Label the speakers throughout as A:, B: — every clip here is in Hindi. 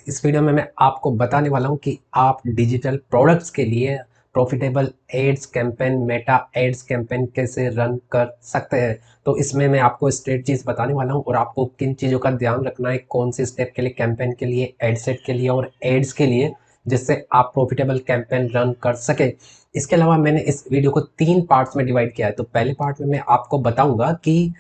A: इस वीडियो में मैं आपको बताने वाला हूं कि आप डिजिटल प्रोडक्ट्स के लिए profitable ads campaign, Meta ads campaign कैसे रन कर सकते हैं। तो इसमें मैं आपको स्ट्रेटजीज बताने वाला हूं और आपको किन चीज़ों का ध्यान रखना है, कौन से स्टेप के लिए, कैंपेन के लिए, एड सेट के लिए और एड्स के लिए, जिससे आप प्रॉफिटेबल कैंपेन रन कर सके। इसके अलावा मैंने इस वीडियो को 3 पार्ट्स में डिवाइड किया है। तो पहले पार्ट में मैं आपको बताऊंगा कि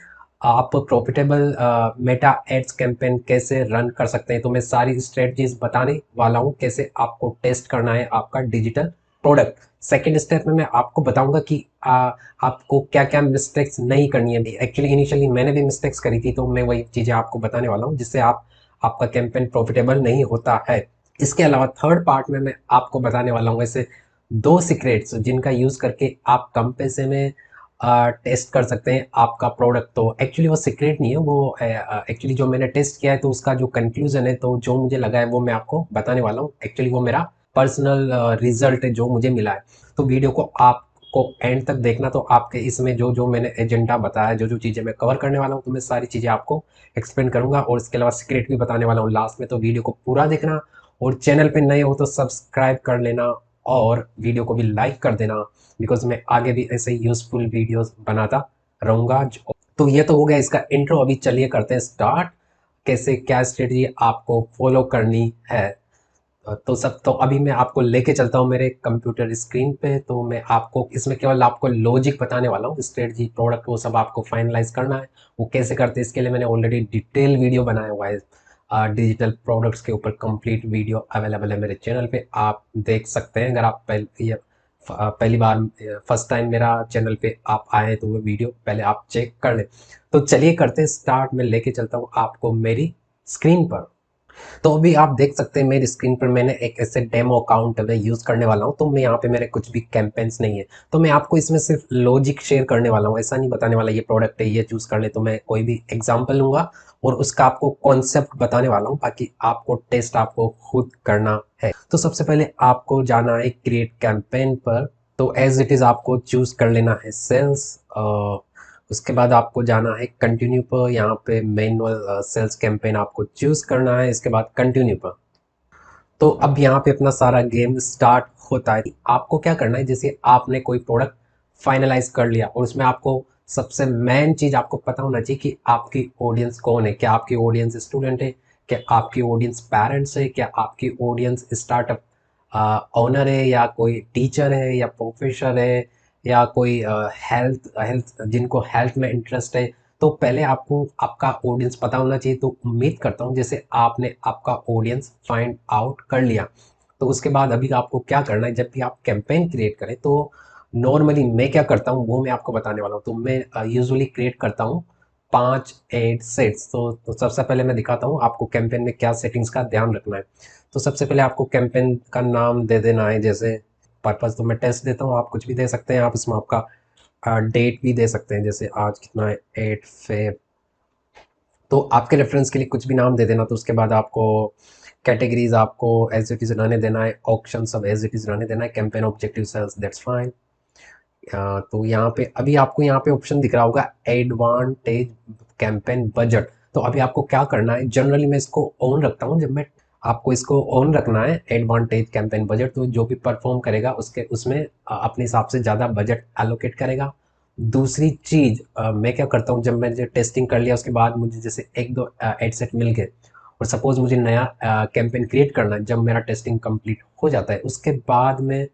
A: आप प्रॉफिटेबल मेटा एड्स कैंपेन कैसे रन कर सकते हैं। तो मैं सारी स्ट्रेटजीज बताने वाला हूं, कैसे आपको टेस्ट करना है आपका डिजिटल प्रोडक्ट। सेकेंड स्टेप में मैं आपको बताऊंगा कि आपको क्या क्या मिस्टेक्स नहीं करनी है। एक्चुअली इनिशियली मैंने भी मिस्टेक्स करी थी, तो मैं वही चीज़ें आपको बताने वाला हूँ जिससे आपका कैंपेन प्रॉफिटेबल नहीं होता है। इसके अलावा थर्ड पार्ट में मैं आपको बताने वाला हूँ ऐसे 2 सीक्रेट्स जिनका यूज़ करके आप कम पैसे में टेस्ट कर सकते हैं आपका प्रोडक्ट। तो एक्चुअली वो सीक्रेट नहीं है, वो एक्चुअली जो मैंने टेस्ट किया है तो उसका जो कंक्लूजन है, तो जो मुझे लगा है वो मैं आपको बताने वाला हूँ। एक्चुअली वो मेरा पर्सनल रिजल्ट है जो मुझे मिला है। तो वीडियो को आपको एंड तक देखना। तो आपके इसमें जो जो मैंने एजेंडा बताया, जो जो चीज़ें मैं कवर करने वाला हूँ, तो मैं सारी चीज़ें आपको एक्सप्लेन करूंगा और इसके अलावा सीक्रेट भी बताने वाला हूँ लास्ट में। तो वीडियो को पूरा देखना और चैनल पे नए हो तो सब्सक्राइब कर लेना और वीडियो को भी लाइक कर देना, बिकॉज मैं आगे भी ऐसे ही यूजफुल वीडियोस बनाता रहूँगा। तो ये तो हो गया इसका इंट्रो। अभी चलिए करते हैं स्टार्ट, कैसे क्या स्ट्रेटजी आपको फॉलो करनी है। तो अभी मैं आपको लेके चलता हूँ मेरे कंप्यूटर स्क्रीन पे। तो मैं आपको इसमें केवल आपको लॉजिक बताने वाला हूँ, स्ट्रेटजी प्रोडक्ट वो सब आपको फाइनलाइज करना है। वो कैसे करते हैं इसके लिए मैंने ऑलरेडी डिटेल वीडियो बनाया हुआ है। डिजिटल प्रोडक्ट्स के ऊपर कंप्लीट वीडियो अवेलेबल है मेरे चैनल पे, आप देख सकते हैं। अगर आप पहली बार फर्स्ट टाइम मेरा चैनल पे आप आए तो वो वीडियो पहले आप चेक कर लें। तो चलिए करते हैं स्टार्ट। में लेके चलता हूँ आपको मेरी स्क्रीन पर। तो अभी आप देख सकते हैं मेरी स्क्रीन पर मैंने एक ऐसे डेमो अकाउंट में यूज़ करने वाला हूँ। तो मैं यहाँ पे मेरे कुछ भी कैंपेन्स नहीं है, तो मैं आपको इसमें सिर्फ लॉजिक शेयर करने वाला हूँ। ऐसा नहीं बताने वाला ये प्रोडक्ट है ये चूज़ कर ले। तो मैं कोई भी एग्जांपल लूँगा और उसका आपको कॉन्सेप्ट बताने वाला हूँ, बाकी आपको टेस्ट आपको खुद करना है। तो सबसे पहले आपको जाना है क्रिएट कैंपेन पर। तो एज इट इज़ आपको चूज़ कर लेना है सेल्स। उसके बाद आपको जाना है कंटिन्यू पर। यहाँ पे मैनुअल सेल्स कैंपेन आपको चूज़ करना है। इसके बाद कंटिन्यू पर। तो अब यहाँ पे अपना सारा गेम स्टार्ट होता है। आपको क्या करना है, जैसे आपने कोई प्रोडक्ट फाइनलाइज कर लिया और उसमें आपको सबसे मेन चीज़ आपको पता होना चाहिए कि आपकी ऑडियंस कौन है। क्या आपकी ऑडियंस स्टूडेंट है, क्या आपकी ऑडियंस पेरेंट्स है, क्या आपकी ऑडियंस स्टार्टअप ओनर है, या कोई टीचर है, या प्रोफेसर है, या कोई हेल्थ हेल्थ जिनको हेल्थ में इंटरेस्ट है। तो पहले आपको आपका ऑडियंस पता होना चाहिए। तो उम्मीद करता हूँ जैसे आपने आपका ऑडियंस फाइंड आउट कर लिया। तो उसके बाद अभी आपको क्या करना है, जब भी आप कैंपेन क्रिएट करें तो नॉर्मली मैं क्या करता हूँ वो मैं आपको बताने वाला हूँ। तो मैं यूजुअली क्रिएट करता हूँ 5 8 सेट्स। तो सबसे पहले मैं दिखाता हूँ आपको कैंपेन में क्या सेटिंग्स का ध्यान रखना है। तो सबसे पहले आपको कैंपेन का नाम दे देना है। जैसे पर्पज़ तो मैं टेस्ट देता हूँ, आप कुछ भी दे सकते हैं। आप इसमें आपका डेट भी दे सकते हैं, जैसे आज कितना है 8 फेब। तो आपके रेफरेंस के लिए कुछ भी नाम दे देना। तो उसके बाद आपको कैटेगरीज आपको एज इट इज़ रहने देना है, ऑप्शन सब एज इट इज़ रहने देना है, campaign objective sales that's fine. तो यहाँ पे अभी आपको यहाँ पे ऑप्शन दिख रहा होगा एडवांटेज कैंपेन बजट। तो अभी आपको क्या करना है, जनरली मैं इसको ऑन रखता हूँ। जब मैं आपको इसको ऑन रखना है एडवांटेज कैंपेन बजट, तो जो भी परफॉर्म करेगा उसके उसमें अपने हिसाब से ज़्यादा बजट एलोकेट करेगा। दूसरी चीज़ मैं क्या करता हूँ, जब मैंने टेस्टिंग कर लिया उसके बाद मुझे जैसे एक दो एड सेट मिल गए और सपोज मुझे नया कैंपेन क्रिएट करना है, जब मेरा टेस्टिंग कंप्लीट हो जाता है उसके बाद में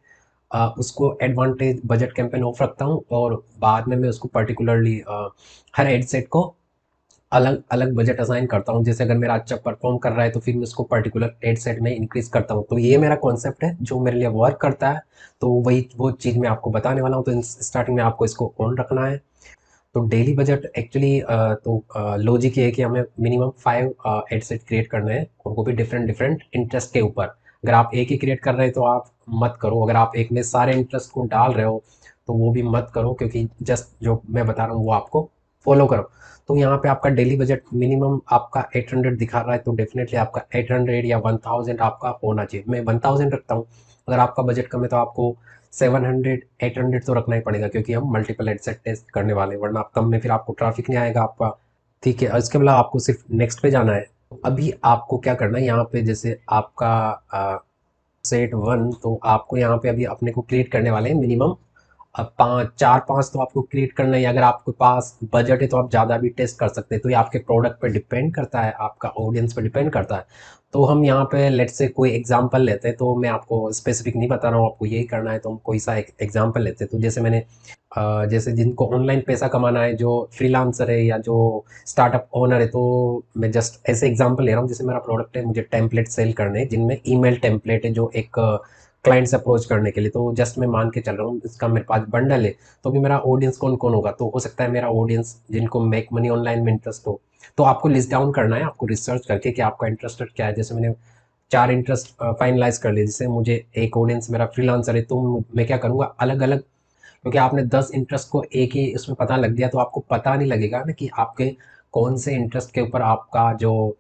A: उसको एडवांटेज बजट कैंपेन ऑफ रखता हूँ और बाद में मैं उसको पर्टिकुलरली हर एड सेट को अलग अलग बजट असाइन करता हूँ। जैसे अगर मेरा अच्छा परफॉर्म कर रहा है तो फिर मैं उसको पर्टिकुलर एड सेट में इंक्रीज करता हूँ। तो ये मेरा कॉन्सेप्ट है जो मेरे लिए वर्क करता है। तो वही वो चीज़ मैं आपको बताने वाला हूँ। तो स्टार्टिंग में आपको इसको ऑन रखना है। तो डेली बजट एक्चुअली लॉजिक ये है कि हमें मिनिमम 5 एड सेट क्रिएट करने हैं और वो भी डिफरेंट डिफरेंट इंटरेस्ट के ऊपर। अगर आप एक ही क्रिएट कर रहे हैं तो आप मत करो। अगर आप एक में सारे इंटरेस्ट को डाल रहे हो तो वो भी मत करो, क्योंकि जस्ट जो मैं बता रहा हूँ वो आपको फॉलो करो। तो यहाँ पे आपका डेली बजट मिनिमम आपका 800 दिखा रहा है, तो डेफिनेटली आपका 800 या 1000 आपका होना चाहिए। मैं 1000 रखता हूँ। अगर आपका बजट कम है तो आपको 700 800 तो रखना ही पड़ेगा, क्योंकि हम मल्टीपल एडसेट टेस्ट करने वाले हैं, वरना आप कम में फिर आपको ट्रैफिक नहीं आएगा आपका। ठीक है, इसके अलावा आपको सिर्फ नेक्स्ट पे जाना है। अभी आपको क्या करना है, यहाँ पे जैसे आपका सेट वन, तो आपको यहाँ पे अभी अपने को क्रिएट करने वाले हैं मिनिमम अब पाँच, चार पाँच तो आपको क्रिएट करना है। अगर आपके पास बजट है तो आप ज़्यादा भी टेस्ट कर सकते हैं, तो ये आपके प्रोडक्ट पे डिपेंड करता है, आपका ऑडियंस पे डिपेंड करता है। तो हम यहाँ पे लेट से कोई एग्जांपल लेते हैं, तो मैं आपको स्पेसिफिक नहीं बता रहा हूँ आपको यही करना है, तो हम कोई सा एक एग्जांपल लेते हैं। तो जैसे मैंने जैसे जिनको ऑनलाइन पैसा कमाना है, जो फ्रीलांसर है या जो स्टार्टअप ओनर है, तो मैं जस्ट ऐसे एग्जांपल ले रहा हूँ। जैसे मेरा प्रोडक्ट है, मुझे टेम्पलेट सेल करने हैं जिनमें ईमेल टेम्पलेट है, जो एक क्लाइंट से अप्रोच करने के लिए। तो जस्ट मैं मान के चल रहा हूँ इसका मेरे पास बंडल है, तो भी मेरा ऑडियंस कौन कौन होगा, तो हो सकता है मेरा ऑडियंस जिनको मेक मनी ऑनलाइन में इंटरेस्ट हो। तो आपको लिस्ट डाउन करना है, आपको रिसर्च करके कि आपका इंटरेस्टेड क्या है। जैसे मैंने चार इंटरेस्ट फाइनलाइज कर लिए, जैसे मुझे एक ऑडियंस मेरा फ्रीलांसर है, तो मैं क्या करूँगा अलग अलग, क्योंकि आपने 10 इंटरेस्ट को एक ही इसमें पता लग गया, तो आपको पता नहीं लगेगा ना कि आपके कौन से इंटरेस्ट के ऊपर आपका जो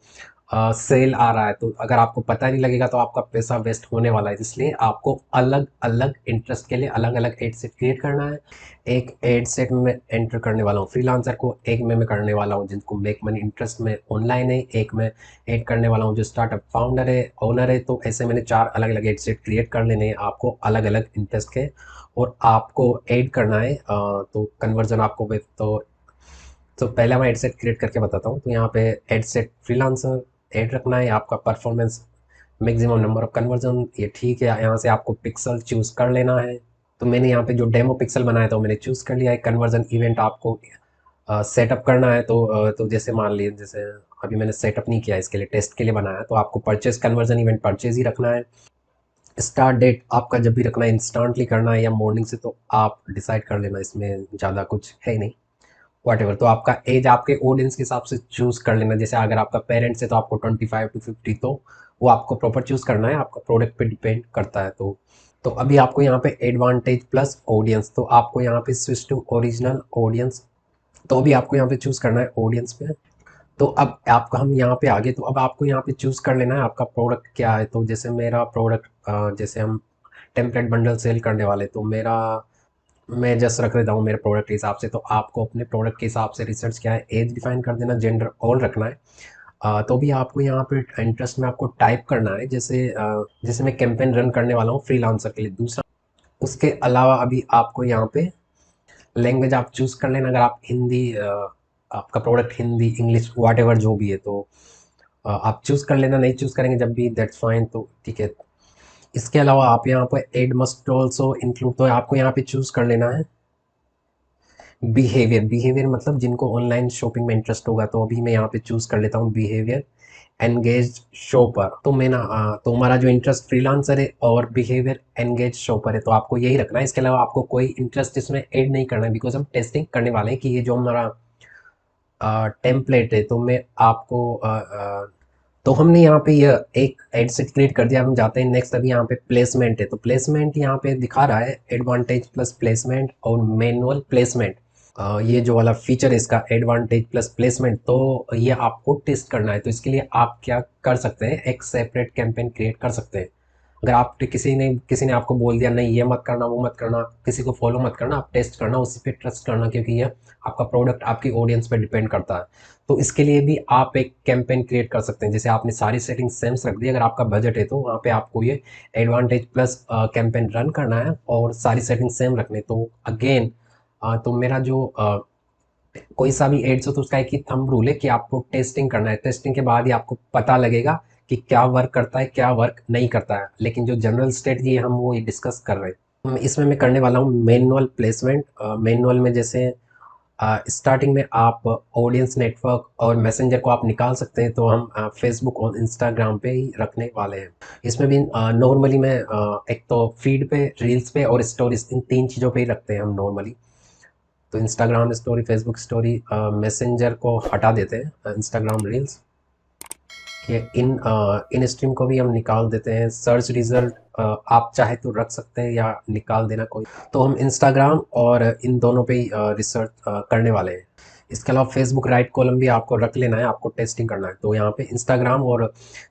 A: सेल आ रहा है। तो अगर आपको पता नहीं लगेगा तो आपका पैसा वेस्ट होने वाला है। इसलिए आपको अलग अलग इंटरेस्ट के लिए अलग अलग एड सेट क्रिएट करना है। एक एड सेट में एंटर करने वाला हूँ फ्रीलांसर को, एक में मैं करने वाला हूँ जिनको मेक मनी इंटरेस्ट में ऑनलाइन है, एक में ऐड करने वाला हूँ जो स्टार्टअप फाउंडर है, ओनर है। तो ऐसे मैंने चार अलग अलग एड सेट क्रिएट कर लेने हैं आपको अलग अलग इंटरेस्ट के, और आपको ऐड करना है। तो कन्वर्जन आपको तो पहले मैं एड सेट क्रिएट करके बताता हूँ। तो यहाँ पे एड सेट फ्रीलांसर ऐड रखना है, आपका performance maximum number of conversion, ये ठीक है। यहाँ से आपको पिक्सल चूज़ कर लेना है। तो मैंने यहाँ पे जो डेमो पिक्सल बनाया था वो मैंने चूज़ कर लिया है। कन्वर्जन इवेंट आपको सेटअप करना है, तो जैसे मान लीजिए, जैसे अभी मैंने सेटअप नहीं किया, इसके लिए टेस्ट के लिए बनाया, तो आपको परचेज कन्वर्जन इवेंट परचेज ही रखना है। स्टार्ट डेट आपका जब भी रखना है, इंस्टेंटली करना है या मॉर्निंग से, तो आप डिसाइड कर लेना, इसमें ज़्यादा कुछ है ही नहीं। वॉटेवर, तो आपका एज आपके ऑडियंस के हिसाब से चूज़ कर लेना। जैसे अगर आपका पेरेंट्स है तो आपको 25 to 50, तो वो आपको प्रॉपर चूज़ करना है, आपका प्रोडक्ट पे डिपेंड करता है। तो अभी आपको यहाँ पे एडवांटेज प्लस ऑडियंस, तो आपको यहाँ पे स्विच टू ओरिजिनल ऑडियंस, तो अभी आपको यहाँ पे चूज़ करना है ऑडियंस पे। तो अब आपका हम यहाँ पे आगे, तो अब आपको यहाँ पे चूज़ कर लेना है आपका प्रोडक्ट क्या है। तो जैसे मेरा प्रोडक्ट, जैसे हम टेम्पलेट बंडल सेल करने वाले, तो मेरा मैं जस्ट रख देता हूँ मेरे प्रोडक्ट के हिसाब से। तो आपको अपने प्रोडक्ट के हिसाब से रिसर्च क्या है, एज डिफाइन कर देना, जेंडर ऑल रखना है। तो भी आपको यहाँ पे इंटरेस्ट में आपको टाइप करना है, जैसे मैं कैंपेन रन करने वाला हूँ फ्रीलांसर के लिए दूसरा। उसके अलावा अभी आपको यहाँ पे लैंग्वेज आप चूज़ कर लेना, अगर आप हिंदी, आपका प्रोडक्ट हिंदी इंग्लिश वाट एवर जो भी है, तो आप चूज़ कर लेना। नहीं चूज़ करेंगे जब भी, दैट्स फाइन, तो ठीक है। इसके अलावा आप यहाँ पर एड मस्ट ऑल्सो इंक्लूड, तो आपको यहाँ पे चूज़ कर लेना है बिहेवियर मतलब जिनको ऑनलाइन शॉपिंग में इंटरेस्ट होगा। तो अभी मैं यहाँ पे चूज़ कर लेता हूँ बिहेवियर एंगेज शॉपर। तो मैं ना तो हमारा जो इंटरेस्ट फ्रीलांसर है और बिहेवियर एंगेज शॉपर है, तो आपको यही रखना है। इसके अलावा आपको कोई इंटरेस्ट इसमें ऐड नहीं करना है, बिकॉज हम टेस्टिंग करने वाले हैं कि ये जो हमारा टेम्पलेट है, तो मैं आपको तो हमने यहाँ पे ये एक एड सेट क्रिएट कर दिया। हम जाते हैं नेक्स्ट, अभी यहाँ पे प्लेसमेंट है, तो प्लेसमेंट यहाँ पे दिखा रहा है एडवांटेज प्लस प्लेसमेंट और मैनुअल प्लेसमेंट। ये जो वाला फीचर है इसका एडवांटेज प्लस प्लेसमेंट, तो ये आपको टेस्ट करना है। तो इसके लिए आप क्या कर सकते हैं, एक सेपरेट कैंपेन क्रिएट कर सकते हैं। अगर आप किसी ने आपको बोल दिया नहीं ये मत करना वो मत करना, किसी को फॉलो मत करना, आप टेस्ट करना, उसी पे ट्रस्ट करना, क्योंकि ये आपका प्रोडक्ट आपकी ऑडियंस पे डिपेंड करता है। तो इसके लिए भी आप एक कैंपेन क्रिएट कर सकते हैं। जैसे आपने सारी सेटिंग सेम्स रख दी, अगर आपका बजट है तो वहाँ पे आपको ये एडवांटेज प्लस कैंपेन रन करना है और सारी सेटिंग सेम रखने। तो अगेन, तो मेरा जो कोई सा भी एड्स हो तो उसका एक ही थंब रूल है कि आपको टेस्टिंग करना है। टेस्टिंग के बाद ही आपको पता लगेगा कि क्या वर्क करता है क्या वर्क नहीं करता है। लेकिन जो जनरल स्ट्रेटजी है हम वो ये डिस्कस कर रहे हैं। इसमें मैं करने वाला हूँ मैनुअल प्लेसमेंट। मैनुअल में जैसे स्टार्टिंग में आप ऑडियंस नेटवर्क और मैसेंजर को आप निकाल सकते हैं, तो हम फेसबुक और इंस्टाग्राम पे ही रखने वाले हैं। इसमें भी नॉर्मली मैं एक तो फीड पे, रील्स पे और स्टोरीज, इन तीन चीज़ों पे ही रखते हैं हम नॉर्मली। तो Instagram story, Facebook story, messenger को हटा देते हैं, इंस्टाग्राम रील्स। ये इन स्ट्रीम को भी हम निकाल देते हैं। सर्च रिजल्ट आप चाहे तो रख सकते हैं या निकाल देना कोई। तो हम इंस्टाग्राम और इन दोनों पे ही रिसर्च करने वाले हैं। इसके अलावा फेसबुक राइट कॉलम भी आपको रख लेना है, आपको टेस्टिंग करना है। तो यहाँ पे इंस्टाग्राम और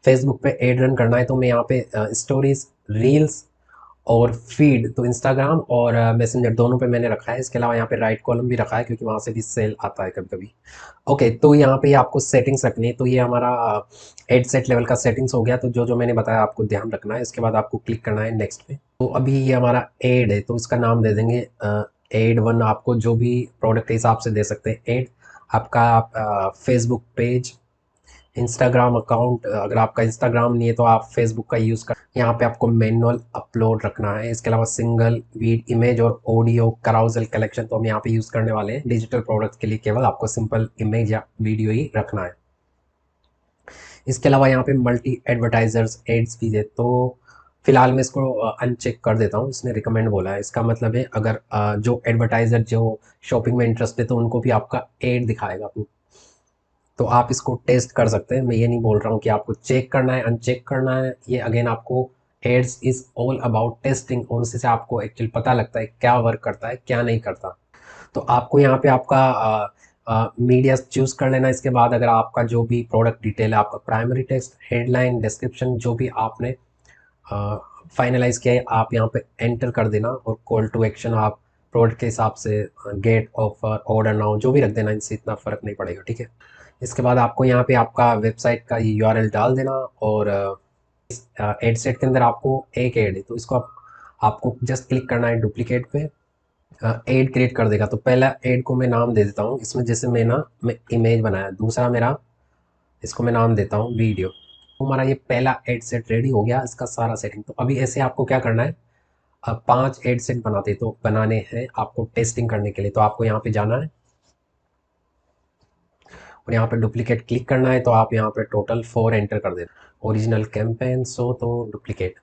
A: फेसबुक पे एड रन करना है, तो मैं यहाँ पे स्टोरीज, रील्स और फीड तो इंस्टाग्राम और मैसेंजर दोनों पे मैंने रखा है। इसके अलावा यहाँ पे राइट कॉलम भी रखा है क्योंकि वहाँ से भी सेल आता है कभी कभी। ओके, तो यहाँ पे आपको सेटिंग्स रखनी है। तो ये हमारा एड सेट लेवल का सेटिंग्स हो गया। तो जो जो मैंने बताया आपको ध्यान रखना है। इसके बाद आपको क्लिक करना है नेक्स्ट पे। तो अभी ये हमारा एड है तो इसका नाम दे देंगे एड वन। आपको जो भी प्रोडक्ट के हिसाब से दे सकते हैं एड। आपका फेसबुक पेज, इंस्टाग्राम अकाउंट, अगर आपका इंस्टाग्राम नहीं है तो आप फेसबुक का यूज़ कर। यहाँ पे आपको मैनुअल अपलोड रखना है। इसके अलावा सिंगल वीड इमेज और ऑडियो कराउजल कलेक्शन तो हम यहाँ पे यूज़ करने वाले हैं। डिजिटल प्रोडक्ट्स के लिए केवल आपको सिंपल इमेज या वीडियो ही रखना है। इसके अलावा यहाँ पे मल्टी एडवर्टाइजर्स एड्स भी है तो फिलहाल मैं इसको अनचेक कर देता हूँ। इसने रिकमेंड बोला है। इसका मतलब है अगर जो एडवर्टाइजर जो शॉपिंग में इंटरेस्ट है तो उनको भी आपका एड दिखाएगा। तो आप इसको टेस्ट कर सकते हैं। मैं ये नहीं बोल रहा हूँ कि आपको चेक करना है अनचेक करना है। ये अगेन आपको ads is all about testing और उसी से आपको एक्चुअली पता लगता है क्या वर्क करता है क्या नहीं करता। तो आपको यहाँ पे आपका मीडिया चूज़ कर लेना। इसके बाद अगर आपका जो भी प्रोडक्ट डिटेल है, आपका प्राइमरी टेक्स्ट, हेडलाइन, डिस्क्रिप्शन जो भी आपने फाइनलाइज किया है आप यहाँ पे एंटर कर देना। और कॉल टू एक्शन आप प्रोडक्ट के हिसाब से गेट ऑफर ऑर्डर नाउ जो भी रख देना। इनसे इतना फ़र्क नहीं पड़ेगा, ठीक है। इसके बाद आपको यहाँ पे आपका वेबसाइट का यूआरएल डाल देना। और इस एड सेट के अंदर आपको एक ऐड है तो इसको आपको जस्ट क्लिक करना है डुप्लीकेट पे। ऐड क्रिएट कर देगा। तो पहला ऐड को मैं नाम दे देता हूँ। इसमें जैसे मैं इमेज बनाया, दूसरा मेरा इसको मैं नाम देता हूँ वीडियो। तो हमारा ये पहला एड सेट रेडी हो गया, इसका सारा सेटिंग। तो अभी ऐसे आपको क्या करना है, अब 5 एड सेट बनाने हैं आपको टेस्टिंग करने के लिए। तो आपको यहाँ पे जाना है और यहाँ पे डुप्लीकेट क्लिक करना है। तो आप यहाँ पे टोटल 4 एंटर कर देना। ओरिजिनल कैंपेन सो तो डुप्लीकेट।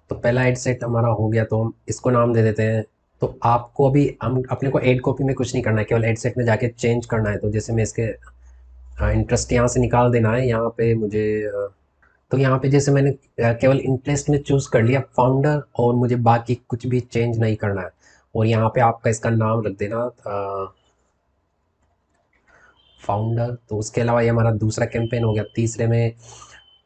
A: तो पहला एड सेट हमारा हो गया तो हम इसको नाम दे देते हैं। तो आपको अभी हम अपने को एड कॉपी में कुछ नहीं करना है, केवल एड सेट में जाके चेंज करना है। तो जैसे मैं इसके इंटरेस्ट यहाँ से निकाल देना है। यहाँ पे मुझे तो यहाँ पे जैसे मैंने केवल इंटरेस्ट में चूज़ कर लिया फाउंडर और मुझे बाकी कुछ भी चेंज नहीं करना है। और यहाँ पे आपका इसका नाम रख देना फाउंडर। तो उसके अलावा ये हमारा दूसरा कैंपेन हो गया। तीसरे में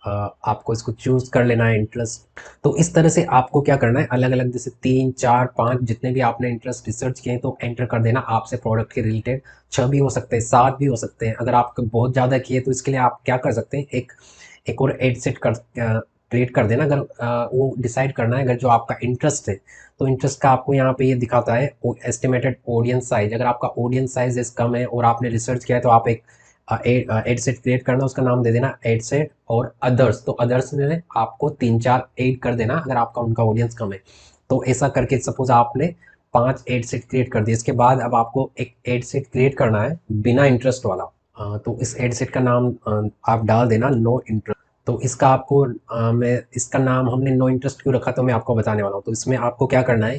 A: आपको इसको चूज़ कर लेना है इंटरेस्ट। तो इस तरह से आपको क्या करना है, अलग अलग जैसे 3 4 5 जितने भी आपने इंटरेस्ट रिसर्च किए हैं तो एंटर कर देना। आपसे प्रोडक्ट के रिलेटेड 6 भी हो सकते हैं, 7 भी हो सकते हैं। अगर आपको बहुत ज़्यादा किए तो इसके लिए आप क्या कर सकते हैं, एक और एड सेट क्रिएट कर देना। अगर वो डिसाइड करना है अगर जो आपका इंटरेस्ट है तो इंटरेस्ट का आपको यहाँ पे ये दिखाता है एस्टिमेटेड ऑडियंस साइज। अगर आपका ऑडियंस साइज कम है और आपने रिसर्च किया है तो आप एक एड सेट क्रिएट करना, उसका नाम दे देना एड सेट और अदर्स। तो अदर्स में आपको 3 4 ऐड कर देना अगर आपका उनका ऑडियंस कम है। तो ऐसा करके सपोज आपने 5 एड सेट क्रिएट कर दिए। इसके बाद अब आपको एक एड सेट क्रिएट करना है बिना इंटरेस्ट वाला। तो इस एड सेट का नाम आप डाल देना नो इंटरेस्ट। तो इसका आपको मैं इसका नाम हमने नो इंटरेस्ट क्यों रखा तो मैं आपको बताने वाला हूँ। तो इसमें आपको क्या करना है,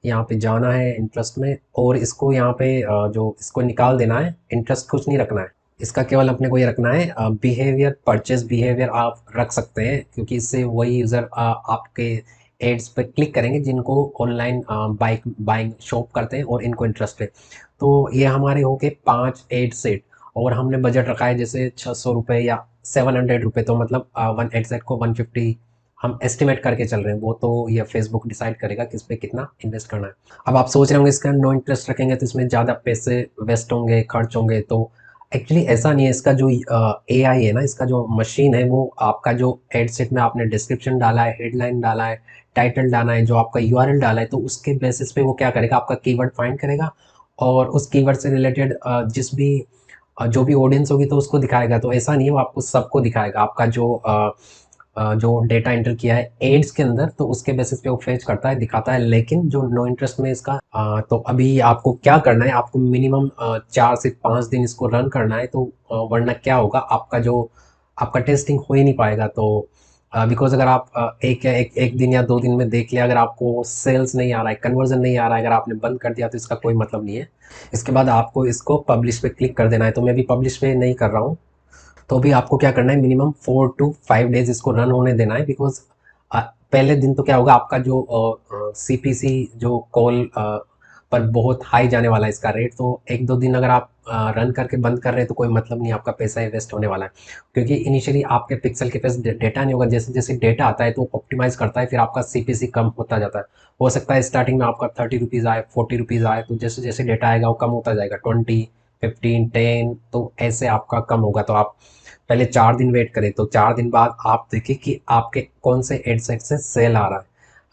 A: यहाँ पे जाना है इंटरेस्ट में और इसको यहाँ पे जो इसको निकाल देना है। इंटरेस्ट कुछ नहीं रखना है, इसका केवल अपने को ये रखना है बिहेवियर, परचेज बिहेवियर आप रख सकते हैं क्योंकि इससे वही यूज़र आपके एड्स पे क्लिक करेंगे जिनको ऑनलाइन बाइंग शॉप करते हैं और इनको इंटरेस्ट है। तो ये हमारे हो गए 5 एड सेट और हमने बजट रखा है जैसे 600 रुपये या 700 रुपये। तो मतलब 1 एड सेट को 150 हम एस्टिमेट करके चल रहे हैं। वो तो ये फेसबुक डिसाइड करेगा किस पे कितना इन्वेस्ट करना है। अब आप सोच रहे होंगे इसका नो इंटरेस्ट रखेंगे तो इसमें ज़्यादा पैसे वेस्ट होंगे, खर्च होंगे। तो एक्चुअली ऐसा नहीं है। इसका जो एआई है ना, इसका जो मशीन है वो आपका जो एड सेट में आपने डिस्क्रिप्शन डाला है, हेडलाइन डाला है, टाइटल डाला है, जो आपका यूआरएल डाला है, तो उसके बेसिस पे वो क्या करेगा, आपका कीवर्ड फाइंड करेगा और उस कीवर्ड से रिलेटेड जिस भी जो भी ऑडियंस होगी तो उसको दिखाएगा। तो ऐसा नहीं है, वो आपको सबको दिखाएगा। आपका जो डेटा एंटर किया है एड्स के अंदर तो उसके बेसिस पे वो फेच करता है, दिखाता है। लेकिन जो नो इंटरेस्ट में इसका तो अभी आपको क्या करना है, आपको मिनिमम 4 से 5 दिन इसको रन करना है। तो वरना क्या होगा, आपका टेस्टिंग हो ही नहीं पाएगा। तो बिकॉज अगर आप एक दिन या 2 दिन में देख लिया, अगर आपको सेल्स नहीं आ रहा है, कन्वर्जन नहीं आ रहा है, अगर आपने बंद कर दिया तो इसका कोई मतलब नहीं है। इसके बाद आपको इसको पब्लिश पे क्लिक कर देना है। तो मैं भी पब्लिश पे नहीं कर रहा हूँ। तो भी आपको क्या करना है, मिनिमम 4 to 5 डेज इसको रन होने देना है। बिकॉज पहले दिन तो क्या होगा, आपका जो सीपीसी जो कॉल पर बहुत हाई जाने वाला है इसका रेट। तो 1-2 दिन अगर आप रन करके बंद कर रहे हैं तो कोई मतलब नहीं, आपका पैसा वेस्ट होने वाला है। क्योंकि इनिशियली आपके पिक्सल के पास डेटा नहीं होगा, जैसे जैसे डेटा आता है तो ऑप्टिमाइज़ करता है, फिर आपका सीपीसी कम होता जाता है। हो सकता है स्टार्टिंग में आपका 30 रुपीज़ आए, 40 रुपीज़ आए, तो जैसे जैसे डेटा आएगा वो कम होता जाएगा, 20, 15, 10, तो ऐसे आपका कम होगा। तो आप पहले 4 दिन वेट करें, तो 4 दिन बाद आप देखिए कि आपके कौन से एडसेट से सेल आ रहा है।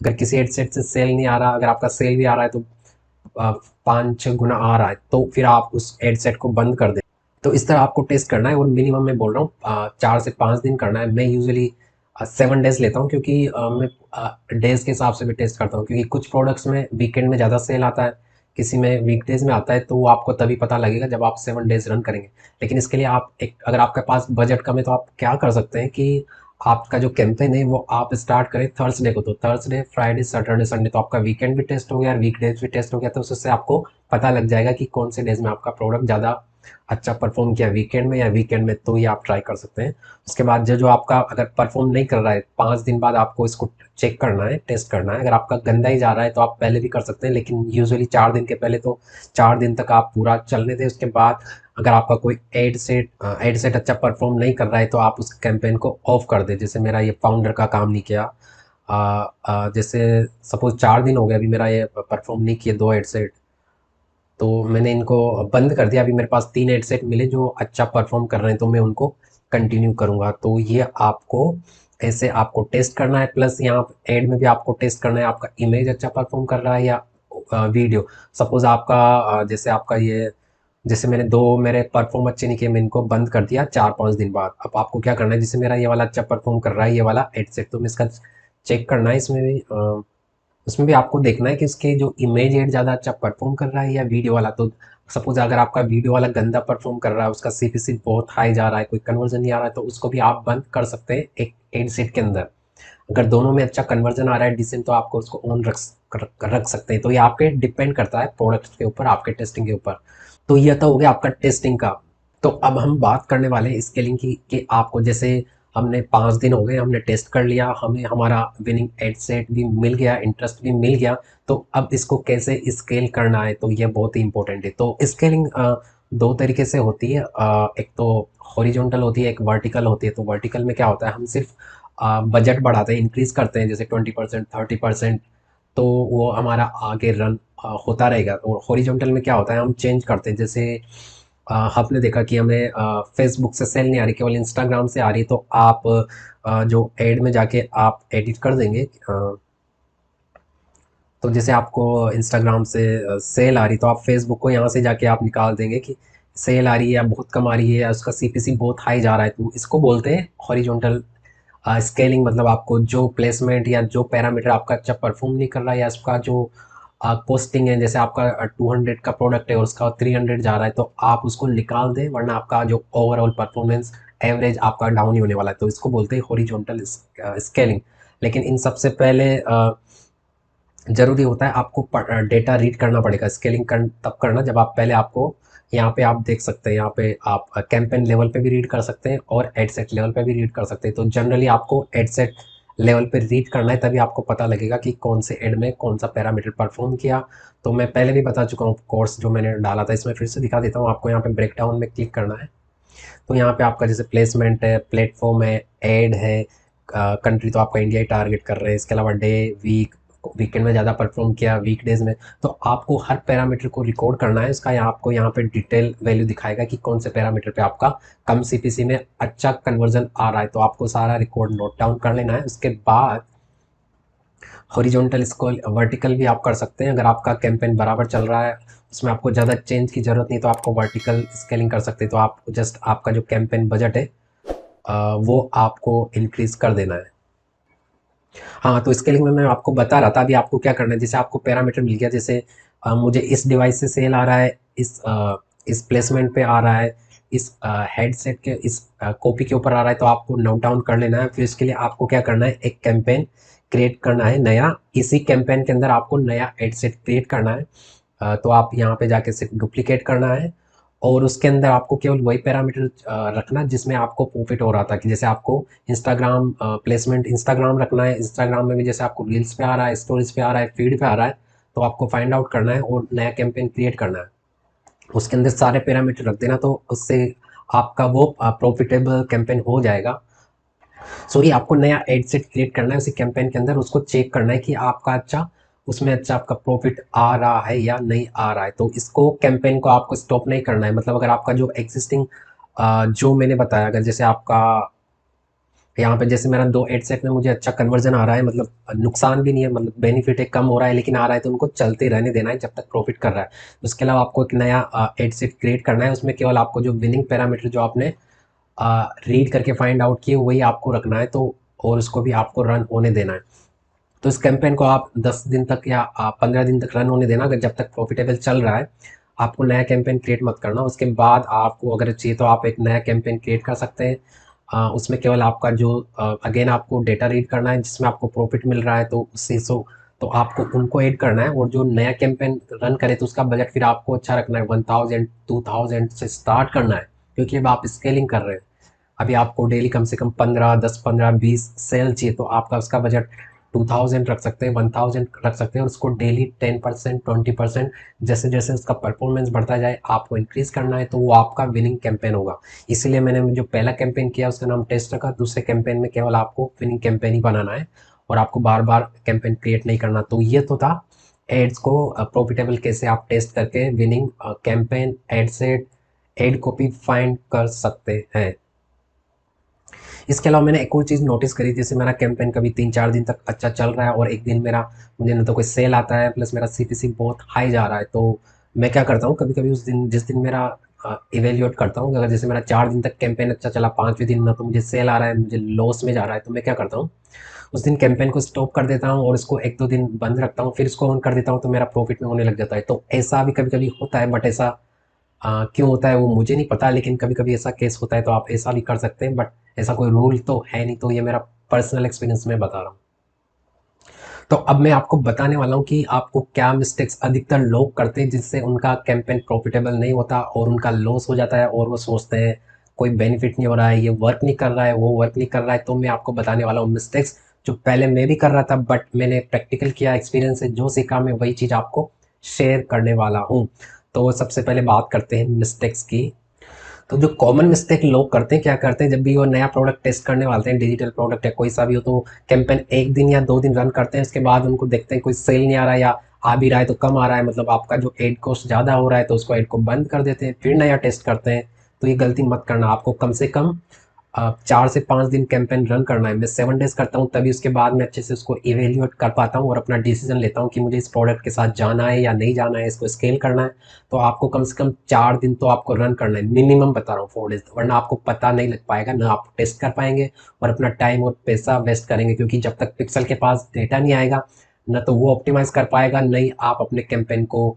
A: अगर किसी एडसेट से सेल नहीं आ रहा, अगर आपका सेल भी आ रहा है तो 5-6 गुना आ रहा है, तो फिर आप उस एडसेट को बंद कर दें। तो इस तरह आपको टेस्ट करना है, और मिनिमम मैं बोल रहा हूँ 4 से 5 दिन करना है। मैं यूजुअली 7 डेज़ लेता हूँ, क्योंकि मैं डेज़ के हिसाब से भी टेस्ट करता हूँ, क्योंकि कुछ प्रोडक्ट्स में वीकेंड में ज़्यादा सेल आता है, किसी में वीकडेज़ में आता है, तो वो आपको तभी पता लगेगा जब आप 7 डेज़ रन करेंगे। लेकिन इसके लिए आप एक, अगर आपके पास बजट कम है तो आप क्या कर सकते हैं कि आपका जो कैंपेन है वो आप स्टार्ट करें थर्सडे को। तो थर्सडे, फ्राइडे, सैटरडे, संडे, तो आपका वीकेंड भी टेस्ट हो गया, वीकडेज भी टेस्ट हो गया, तो उससे आपको पता लग जाएगा कि कौन से डेज में आपका प्रोडक्ट ज़्यादा अच्छा परफॉर्म किया, वीकेंड में या वीकेंड में। तो ये आप ट्राई कर सकते हैं। उसके बाद जो जो आपका अगर परफॉर्म नहीं कर रहा है, 5 दिन बाद आपको इसको चेक करना है, टेस्ट करना है। अगर आपका गंदा ही जा रहा है तो आप पहले भी कर सकते हैं, लेकिन यूजुअली 4 दिन के पहले, तो 4 दिन तक आप पूरा चलने दें। उसके बाद अगर आपका कोई एड सेट अच्छा परफॉर्म नहीं कर रहा है तो आप उस कैंपेन को ऑफ कर दें। जैसे मेरा ये फाउंडर का काम नहीं किया, जैसे सपोज 4 दिन हो गए अभी मेरा ये परफॉर्म नहीं किए 2 एड सेट, तो मैंने इनको बंद कर दिया। अभी मेरे पास 3 एड सेट मिले जो अच्छा परफॉर्म कर रहे हैं, तो मैं उनको कंटिन्यू करूँगा। तो ये आपको ऐसे आपको टेस्ट करना है, प्लस यहाँ एड में भी आपको टेस्ट करना है आपका इमेज अच्छा परफॉर्म कर रहा है या वीडियो। सपोज आपका जैसे आपका ये, जैसे मैंने 2 मेरे परफॉर्म अच्छे नहीं किए, मैं इनको बंद कर दिया 4-5 दिन बाद। अब आपको क्या करना है, जैसे मेरा ये वाला अच्छा परफॉर्म कर रहा है, ये वाला एड सेट, तो मैं इसका चेक करना है। उसमें भी आपको देखना है कि उसके जो इमेज एड ज़्यादा अच्छा परफॉर्म कर रहा है या वीडियो वाला। तो सपोज अगर आपका वीडियो वाला गंदा परफॉर्म कर रहा है, उसका सीपीसी बहुत हाई जा रहा है, कोई कन्वर्जन नहीं आ रहा है, तो उसको भी आप बंद कर सकते हैं एक एड सेट के अंदर। अगर दोनों में अच्छा कन्वर्जन आ रहा है डिसेंट, तो आपको उसको ऑन रख सकते हैं। तो ये आपके डिपेंड करता है प्रोडक्ट के ऊपर, आपके टेस्टिंग के ऊपर। तो ये तो हो गया आपका टेस्टिंग का। तो अब हम बात करने वाले हैं स्केलिंग की, कि आपको जैसे हमने 5 दिन हो गए, हमने टेस्ट कर लिया, हमें हमारा विनिंग एड सेट भी मिल गया, इंटरेस्ट भी मिल गया, तो अब इसको कैसे स्केल करना है, तो ये बहुत ही इंपॉर्टेंट है। तो स्केलिंग 2 तरीके से होती है, एक तो हॉरिजॉन्टल होती है, एक वर्टिकल होती है। तो वर्टिकल में क्या होता है, हम सिर्फ बजट बढ़ाते हैं, इंक्रीज करते हैं, जैसे 20%, 30%, तो वो हमारा आगे रन होता रहेगा। और हॉरिजॉन्टल में क्या होता है, हम चेंज करते हैं। जैसे आपने देखा कि हमें फेसबुक से सेल नहीं आ रही, केवल इंस्टाग्राम से आ रही, तो आप जो एड में जाके आप एडिट कर देंगे। तो जैसे आपको इंस्टाग्राम से सेल आ रही, तो आप फेसबुक को यहाँ से जाके आप निकाल देंगे कि सेल आ रही है या बहुत कम आ रही है या उसका सीपीसी बहुत हाई जा रहा है। तो इसको बोलते हैं हॉरिजॉन्टल स्केलिंग। मतलब आपको जो प्लेसमेंट या जो पैरामीटर आपका अच्छा परफॉर्म नहीं कर रहा है, या उसका जो कॉस्टिंग है, जैसे आपका 200 का प्रोडक्ट है और उसका 300 जा रहा है, तो आप उसको निकाल दें, वरना आपका जो ओवरऑल परफॉर्मेंस एवरेज आपका डाउन ही होने वाला है। तो इसको बोलते हैं हॉरिजॉन्टल स्केलिंग। लेकिन इन सबसे पहले ज़रूरी होता है आपको डेटा रीड करना पड़ेगा। स्केलिंग तब करना जब आप पहले आपको यहाँ पे आप देख सकते हैं, यहाँ पे आप कैंपेन लेवल पे भी रीड कर सकते हैं और एड सेट लेवल पे भी रीड कर सकते हैं। तो जनरली आपको एड सेट लेवल पे रीड करना है, तभी आपको पता लगेगा कि कौन से एड में कौन सा पैरामीटर परफॉर्म किया। तो मैं पहले भी बता चुका हूँ, कोर्स जो मैंने डाला था, इसमें फिर से दिखा देता हूँ आपको। यहाँ पे ब्रेकडाउन में क्लिक करना है, तो यहाँ पे आपका जैसे प्लेसमेंट है, प्लेटफॉर्म है, एड है, कंट्री तो आपका इंडिया ही टारगेट कर रहे हैं। इसके अलावा डे, वीक, वीकेंड में ज़्यादा परफॉर्म किया, वीकडेज में। तो आपको हर पैरामीटर को रिकॉर्ड करना है। इसका यहाँ आपको यहाँ पे डिटेल वैल्यू दिखाएगा कि कौन से पैरामीटर पे आपका कम सीपीसी में अच्छा कन्वर्जन आ रहा है। तो आपको सारा रिकॉर्ड नोट डाउन कर लेना है। उसके बाद हॉरिजॉन्टल इसको वर्टिकल भी आप कर सकते हैं। अगर आपका कैंपेन बराबर चल रहा है, उसमें आपको ज़्यादा चेंज की ज़रूरत नहीं, तो आपको वर्टिकल स्केलिंग कर सकते हैं। तो आप जस्ट आपका जो कैंपेन बजट है वो आपको इंक्रीज कर देना है। हाँ, तो स्केलिंग में मैं आपको बता रहा था, अभी आपको क्या करना है, जैसे आपको पैरामीटर मिल गया, जैसे मुझे इस डिवाइस से सेल आ रहा है, इस प्लेसमेंट पे आ रहा है, इस हेडसेट के इस कॉपी के ऊपर आ रहा है, तो आपको नोट डाउन कर लेना है। फिर इसके लिए आपको क्या करना है, एक कैंपेन क्रिएट करना है नया। इसी कैंपेन के अंदर आपको नया हेडसेट क्रिएट करना है। तो आप यहाँ पे जाके सिर्फ डुप्लीकेट करना है, और उसके अंदर आपको केवल वही पैरामीटर रखना जिसमें आपको प्रॉफिट हो रहा था। कि जैसे आपको इंस्टाग्राम प्लेसमेंट इंस्टाग्राम रखना है, इंस्टाग्राम में भी जैसे आपको रील्स पे आ रहा है, स्टोरीज पे आ रहा है, फीड पे आ रहा है, तो आपको फाइंड आउट करना है और नया कैंपेन क्रिएट करना है। उसके अंदर सारे पैरामीटर रख देना, तो उससे आपका वो प्रॉफिटेबल कैंपेन हो जाएगा। सॉरी, आपको नया एड सेट क्रिएट करना है उसी कैंपेन के अंदर, उसको चेक करना है कि आपका उसमें आपका प्रॉफिट आ रहा है या नहीं आ रहा है। तो इसको कैंपेन को आपको स्टॉप नहीं करना है। मतलब अगर आपका जो एग्जिस्टिंग जो मैंने बताया, अगर जैसे आपका यहाँ पे जैसे मेरा 2 एड सेट में मुझे अच्छा कन्वर्जन आ रहा है, मतलब नुकसान भी नहीं है, मतलब बेनिफिट है, कम हो रहा है लेकिन आ रहा है, तो उनको चलते रहने देना है जब तक प्रॉफिट कर रहा है। उसके अलावा आपको एक नया एड सेट क्रिएट करना है, उसमें केवल आपको जो विनिंग पैरामीटर जो आपने रीड करके फाइंड आउट किए वही आपको रखना है, तो और उसको भी आपको रन होने देना है। तो इस कैंपेन को आप 10 दिन तक या 15 दिन तक रन होने देना, अगर जब तक प्रॉफिटेबल चल रहा है। आपको नया कैंपेन क्रिएट मत करना। उसके बाद आपको अगर चाहिए तो आप एक नया कैंपेन क्रिएट कर सकते हैं। उसमें केवल आपका जो अगेन आपको डेटा रीड करना है जिसमें आपको प्रॉफिट मिल रहा है, तो उससे तो आपको उनको ऐड करना है। और जो नया कैंपेन रन करे तो उसका बजट फिर आपको अच्छा रखना है, 1000 2000 से स्टार्ट करना है, क्योंकि अब आप स्केलिंग कर रहे हैं। अभी आपको डेली कम से कम 15 10 15 20 सेल चाहिए, तो आपका उसका बजट 2000 रख सकते हैं, 1000 रख सकते हैं, और उसको डेली 10% 20% जैसे जैसे उसका परफॉर्मेंस बढ़ता जाए आपको इंक्रीज करना है, तो वो आपका विनिंग कैंपेन होगा। इसीलिए मैंने जो पहला कैंपेन किया उसका नाम टेस्ट रखा। दूसरे कैंपेन में केवल आपको विनिंग कैंपेन ही बनाना है और आपको बार बार कैंपेन क्रिएट नहीं करना। तो ये तो था एड्स को प्रॉफिटेबल कैसे आप टेस्ट करके winning campaign ad set ad copy find कर सकते हैं। इसके अलावा मैंने एक और चीज़ नोटिस करी, जैसे मेरा कैंपेन कभी 3-4 दिन तक अच्छा चल रहा है और एक दिन मेरा मुझे ना तो कोई सेल आता है, प्लस मेरा सीपीसी बहुत हाई जा रहा है। तो मैं क्या करता हूँ, कभी कभी उस दिन जिस दिन मेरा इवेल्यूएट करता हूँ, अगर जैसे मेरा 4 दिन तक कैंपेन अच्छा चला, 5वें दिन ना तो मुझे सेल आ रहा है, मुझे लॉस में जा रहा है, तो मैं क्या करता हूँ, उस दिन कैंपेन को स्टॉप कर देता हूँ और इसको 1-2 दिन बंद रखता हूँ, फिर इसको ऑन कर देता हूँ, तो मेरा प्रॉफिट में होने लग जाता है। तो ऐसा भी कभी कभी होता है, बट ऐसा क्यों होता है वो मुझे नहीं पता, लेकिन कभी कभी ऐसा केस होता है, तो आप ऐसा भी कर सकते हैं, बट ऐसा कोई रूल तो है नहीं। तो ये मेरा पर्सनल एक्सपीरियंस में बता रहा हूँ। तो अब मैं आपको बताने वाला हूँ कि आपको क्या मिस्टेक्स अधिकतर लोग करते हैं जिससे उनका कैंपेन प्रॉफिटेबल नहीं होता और उनका लॉस हो जाता है, और वो सोचते हैं कोई बेनिफिट नहीं हो रहा है, ये वर्क नहीं कर रहा है, वो वर्क नहीं कर रहा है। तो मैं आपको बताने वाला हूँ मिस्टेक्स जो पहले मैं भी कर रहा था, बट मैंने प्रैक्टिकल किया, एक्सपीरियंस से जो सीखा मैं वही चीज़ आपको शेयर करने वाला हूँ। तो सबसे पहले बात करते हैं मिस्टेक्स की। तो जो कॉमन मिस्टेक लोग करते हैं, क्या करते हैं, जब भी वो नया प्रोडक्ट टेस्ट करने वाले हैं, डिजिटल प्रोडक्ट या कोई सा भी हो, तो कैंपेन 1 दिन या 2 दिन रन करते हैं। उसके बाद उनको देखते हैं कोई सेल नहीं आ रहा है, या आ भी रहा है तो कम आ रहा है, मतलब आपका जो एड कॉस्ट ज़्यादा हो रहा है, तो उसको एड को बंद कर देते हैं, फिर नया टेस्ट करते हैं। तो ये गलती मत करना। आपको कम से कम 4 से 5 दिन कैंपेन रन करना है। मैं 7 डेज करता हूँ, तभी उसके बाद मैं अच्छे से उसको इवेल्यूएट कर पाता हूँ और अपना डिसीजन लेता हूँ कि मुझे इस प्रोडक्ट के साथ जाना है या नहीं जाना है, इसको स्केल करना है। तो आपको कम से कम 4 दिन तो आपको रन करना है, मिनिमम बता रहा हूँ 4 डेज, वरना आपको पता नहीं लग पाएगा, ना आप टेस्ट कर पाएंगे और अपना टाइम और पैसा वेस्ट करेंगे, क्योंकि जब तक पिक्सल के पास डेटा नहीं आएगा, ना तो वो ऑप्टिमाइज कर पाएगा, नहीं आप अपने कैंपेन को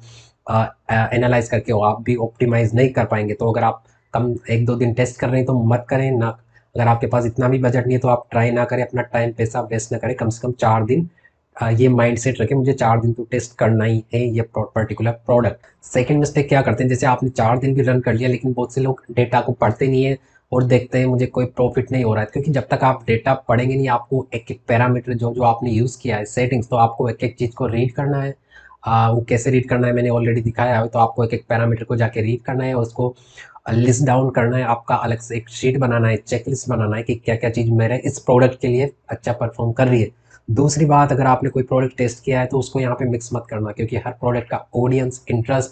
A: एनालाइज करके आप भी ऑप्टिमाइज नहीं कर पाएंगे। तो अगर आप कम 1-2 दिन टेस्ट कर रहे हैं तो मत करें ना। अगर आपके पास इतना भी बजट नहीं है तो आप ट्राई ना करें, अपना टाइम पैसा वेस्ट ना करें। कम से कम 4 दिन ये माइंड सेट रखें, मुझे 4 दिन तो टेस्ट करना ही है ये पर्टिकुलर प्रोडक्ट। सेकंड मिस्टेक क्या करते हैं, जैसे आपने 4 दिन भी रन कर लिया, लेकिन बहुत से लोग डेटा को पढ़ते नहीं है और देखते हैं मुझे कोई प्रॉफिट नहीं हो रहा है, क्योंकि जब तक आप डेटा पढ़ेंगे नहीं, आपको एक एक पैरामीटर जो जो आपने यूज़ किया है सेटिंग्स, तो आपको एक एक चीज़ को रीड करना है। वो कैसे रीड करना है मैंने ऑलरेडी दिखाया है। तो आपको एक एक पैरामीटर को जाके रीड करना है और उसको लिस्ट डाउन करना है। आपका अलग से एक शीट बनाना है, चेक लिस्ट बनाना है कि क्या क्या चीज़ मेरे इस प्रोडक्ट के लिए अच्छा परफॉर्म कर रही है। दूसरी बात, अगर आपने कोई प्रोडक्ट टेस्ट किया है तो उसको यहाँ पे मिक्स मत करना, क्योंकि हर प्रोडक्ट का ऑडियंस, इंटरेस्ट,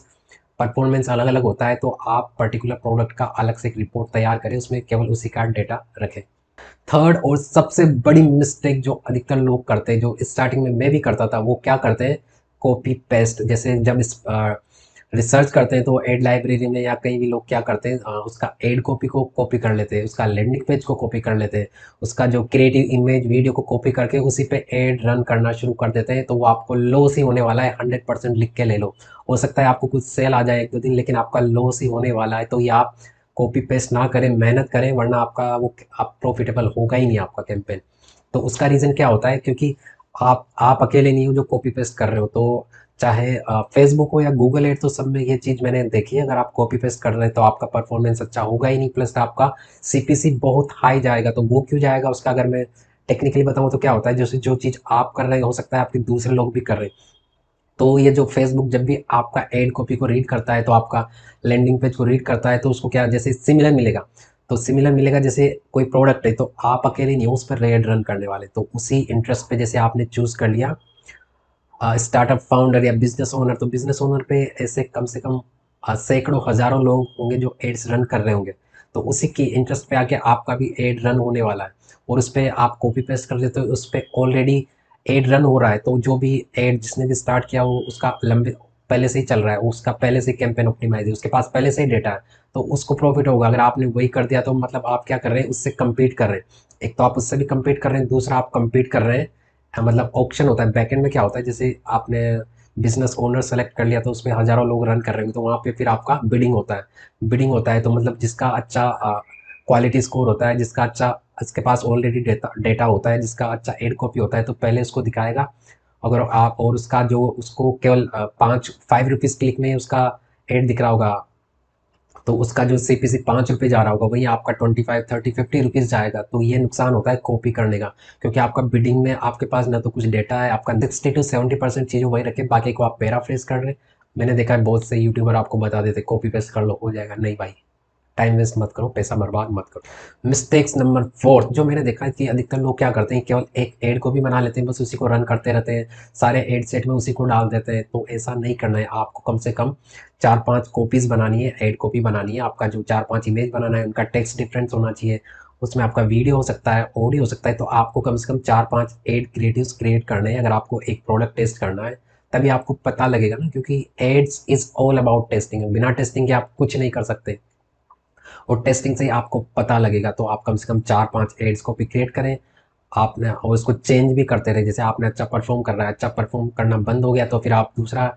A: परफॉर्मेंस अलग अलग होता है। तो आप पर्टिकुलर प्रोडक्ट का अलग से एक रिपोर्ट तैयार करें, उसमें केवल उसी का डेटा रखें। थर्ड और सबसे बड़ी मिस्टेक जो अधिकतर लोग करते हैं, जो स्टार्टिंग में मैं भी करता था, वो क्या करते हैं, कॉपी पेस्ट। जैसे जब इस रिसर्च करते हैं तो एड लाइब्रेरी में या कहीं भी लोग क्या करते हैं, उसका एड कॉपी को कॉपी कर लेते हैं, उसका लैंडिंग पेज को कॉपी कर लेते हैं, उसका जो क्रिएटिव इमेज वीडियो को कॉपी करके उसी पे एड रन करना शुरू कर देते हैं। तो वो आपको लॉस ही होने वाला है, 100% लिख के ले लो। हो सकता है आपको कुछ सेल आ जाए 1-2 दिन, लेकिन आपका लॉस ही होने वाला है। तो ये आप कॉपी पेस्ट ना करें, मेहनत करें, वरना आपका वो आप प्रॉफिटेबल होगा ही नहीं आपका कैंपेन। तो उसका रीज़न क्या होता है, क्योंकि आप अकेले नहीं हो जो कॉपी पेस्ट कर रहे हो। तो चाहे फेसबुक हो या गूगल एड, तो सब में ये चीज़ मैंने देखी है। अगर आप कॉपी पेस्ट कर रहे हैं तो आपका परफॉर्मेंस अच्छा होगा ही नहीं, प्लस आपका सीपीसी बहुत हाई जाएगा। तो वो क्यों जाएगा उसका अगर मैं टेक्निकली बताऊँ तो क्या होता है, जैसे जो चीज़ आप कर रहे हैं हो सकता है आपके दूसरे लोग भी कर रहे हैं, तो ये जो फेसबुक जब भी आपका एड कॉपी को रीड करता है, तो आपका लैंडिंग पेज को रीड करता है, तो उसको क्या जैसे सिमिलर मिलेगा। तो सिमिलर मिलेगा, जैसे कोई प्रोडक्ट है तो आप अकेले नहीं हो उस पर एड रन करने वाले, तो उसी इंटरेस्ट पे जैसे आपने चूज कर लिया स्टार्टअप फाउंडर या बिजनेस ओनर, तो बिजनेस ओनर पे ऐसे कम से कम सैकड़ों हजारों लोग होंगे जो एड्स रन कर रहे होंगे। तो उसी की इंटरेस्ट पे आके आपका भी एड रन होने वाला है, और उस पर आप कॉपी पेस्ट कर देते हो, उस पर ऑलरेडी एड रन हो रहा है। तो जो भी एड जिसने भी स्टार्ट किया वो उसका लंबे पहले से ही चल रहा है, उसका पहले से कैंपेन ऑप्टिमाइज है, उसके पास पहले से ही डेटा है, तो उसको प्रॉफिट होगा। अगर आपने वही कर दिया तो मतलब आप क्या कर रहे हैं, उससे कम्पीट कर रहे हैं। एक तो आप उससे भी कम्पीट कर रहे हैं, दूसरा आप कम्पीट कर रहे हैं मतलब ऑप्शन होता है बैकएंड में, क्या होता है जैसे आपने बिजनेस ओनर सेलेक्ट कर लिया तो उसमें हजारों लोग रन कर रहे हैं, तो वहाँ पे फिर आपका बिडिंग होता है। बिडिंग होता है तो मतलब जिसका अच्छा क्वालिटी स्कोर होता है, जिसका अच्छा इसके पास ऑलरेडी डेटा डेटा होता है, जिसका अच्छा एड कॉपी होता है, तो पहले उसको दिखाएगा। अगर आप और उसका जो उसको केवल 5 रुपीज़ क्लिक में उसका एड दिख रहा होगा, तो उसका जो सीपीसी 5 रुपये जा रहा होगा वही आपका 25 30 50 रुपीज़ जाएगा। तो ये नुकसान होता है कॉपी करने का, क्योंकि आपका बिडिंग में आपके पास ना तो कुछ डेटा है, आपका 60 to 70% चीज़ें वही रखे, बाकी को आप पैराफ्रेज कर रहे हैं। मैंने देखा है बहुत से यूट्यूबर आपको बता देते कॉपी पेस्ट कर लो हो जाएगा, नहीं भाई, टाइम वेस्ट मत करो, पैसा बर्बाद मत करो। मिस्टेक्स नंबर 4 जो मैंने देखा है कि अधिकतर लोग क्या करते हैं, केवल एक एड को भी बना लेते हैं, बस उसी को रन करते रहते हैं, सारे एड सेट में उसी को डाल देते हैं। तो ऐसा नहीं करना है, आपको कम से कम 4-5 कॉपीज बनानी है, एड कॉपी बनानी है। आपका जो 4-5 इमेज बनाना है उनका टेक्स्ट डिफरेंस होना चाहिए, उसमें आपका वीडियो हो सकता है, ऑडियो हो सकता है। तो आपको कम से कम 4-5 एड क्रिएटिव्स क्रिएट करने हैं अगर आपको एक प्रोडक्ट टेस्ट करना है, तभी आपको पता लगेगा ना, क्योंकि ads is all about testing, बिना टेस्टिंग के आप कुछ नहीं कर सकते, और टेस्टिंग से ही आपको पता लगेगा। तो आप कम से कम 4-5 एड्स को भी क्रिएट करें आपने, और उसको चेंज भी करते रहे। जैसे आपने अच्छा परफॉर्म कर रहा है, अच्छा परफॉर्म करना बंद हो गया, तो फिर आप दूसरा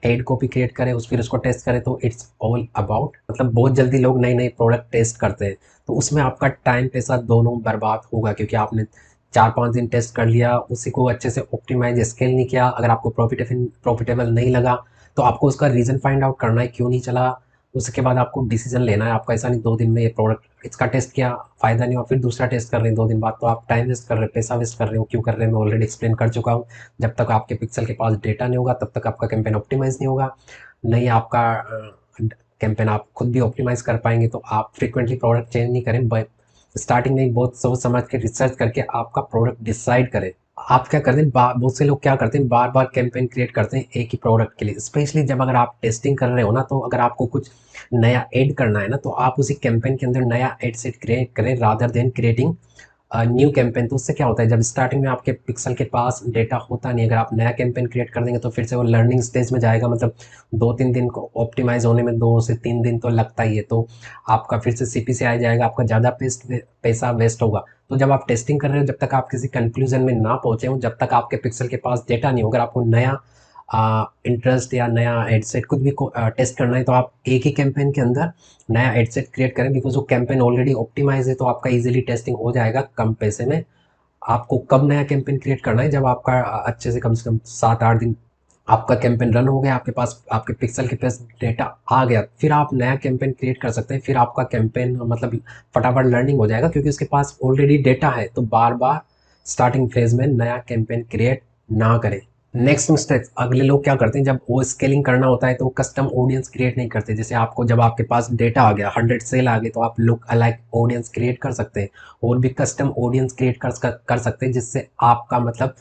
A: एड कॉपी क्रिएट करें, फिर उसको टेस्ट करें। तो इट्स ऑल अबाउट, मतलब बहुत जल्दी लोग नए नए प्रोडक्ट टेस्ट करते हैं, तो उसमें आपका टाइम पैसा दोनों बर्बाद होगा, क्योंकि आपने 4-5 दिन टेस्ट कर लिया, उसी को अच्छे से ऑप्टिमाइज स्केल नहीं किया। अगर आपको प्रॉफिटेबल नहीं लगा तो आपको उसका रीज़न फाइंड आउट करना है क्यों नहीं चला, उसके बाद आपको डिसीजन लेना है। आपका ऐसा नहीं 2 दिन में ये प्रोडक्ट इसका टेस्ट किया फ़ायदा नहीं हुआ, फिर दूसरा टेस्ट कर रहे हैं 2 दिन बाद, तो आप टाइम वेस्ट कर रहे हैं, पैसा वेस्ट कर रहे हो। क्यों कर रहे हैं मैं ऑलरेडी एक्सप्लेन कर चुका हूँ। जब तक आपके पिक्सल के पास डेटा नहीं होगा तब तक आपका कैंपेन ऑप्टिमाइज नहीं होगा, नहीं आपका कैंपेन आप खुद भी ऑप्टिमाइज कर पाएंगे। तो आप फ्रिक्वेंटली प्रोडक्ट चेंज नहीं करें, स्टार्टिंग में बहुत सोच समझ के रिसर्च करके आपका प्रोडक्ट डिसाइड करें। आप क्या करते हैं, बहुत से लोग क्या करते हैं, बार बार कैंपेन क्रिएट करते हैं एक ही प्रोडक्ट के लिए, स्पेशली जब अगर आप टेस्टिंग कर रहे हो ना, तो अगर आपको कुछ नया ऐड करना है ना, तो आप उसी कैंपेन के अंदर नया ऐड सेट क्रिएट करें rather than creating new campaign. तो उससे क्या होता है, जब स्टार्टिंग में आपके पिक्सल के पास डेटा होता नहीं, अगर आप नया कैंपेन क्रिएट कर देंगे तो फिर से वो लर्निंग स्टेज में जाएगा, मतलब 2-3 दिन को ऑप्टिमाइज होने में 2 से 3 दिन तो लगता ही है। तो आपका फिर से सीपीसी आ जाएगा, आपका ज़्यादा पैसा वेस्ट होगा। तो जब आप टेस्टिंग कर रहे हो, जब तक आप किसी कंक्लूजन में ना पहुंचे हो, जब तक आपके पिक्सल के पास डेटा नहीं हो, अगर आपको नया इंटरेस्ट या नया एडसेट कुछ भी टेस्ट करना है, तो आप एक ही कैंपेन के अंदर नया एडसेट क्रिएट करें, बिकॉज वो कैंपेन ऑलरेडी ऑप्टिमाइज है, तो आपका इजीली टेस्टिंग हो जाएगा कम पैसे में। आपको कब नया कैंपेन क्रिएट करना है, जब आपका अच्छे से कम 7-8 दिन आपका कैंपेन रन हो गया, आपके पास आपके पिक्सल के पास डेटा आ गया, फिर आप नया कैंपेन क्रिएट कर सकते हैं। फिर आपका कैंपेन मतलब फटाफट लर्निंग हो जाएगा, क्योंकि उसके पास ऑलरेडी डेटा है। तो बार बार स्टार्टिंग फेज में नया कैंपेन क्रिएट ना करें। नेक्स्ट मिस्टेक, अगले लोग क्या करते हैं, जब वो स्केलिंग करना होता है तो वो कस्टम ऑडियंस क्रिएट नहीं करते। जैसे आपको जब आपके पास डेटा आ गया, 100 सेल आ गए, तो आप लुक अलाइक ऑडियंस क्रिएट कर सकते हैं, और भी कस्टम ऑडियंस क्रिएट कर सकते हैं, जिससे आपका मतलब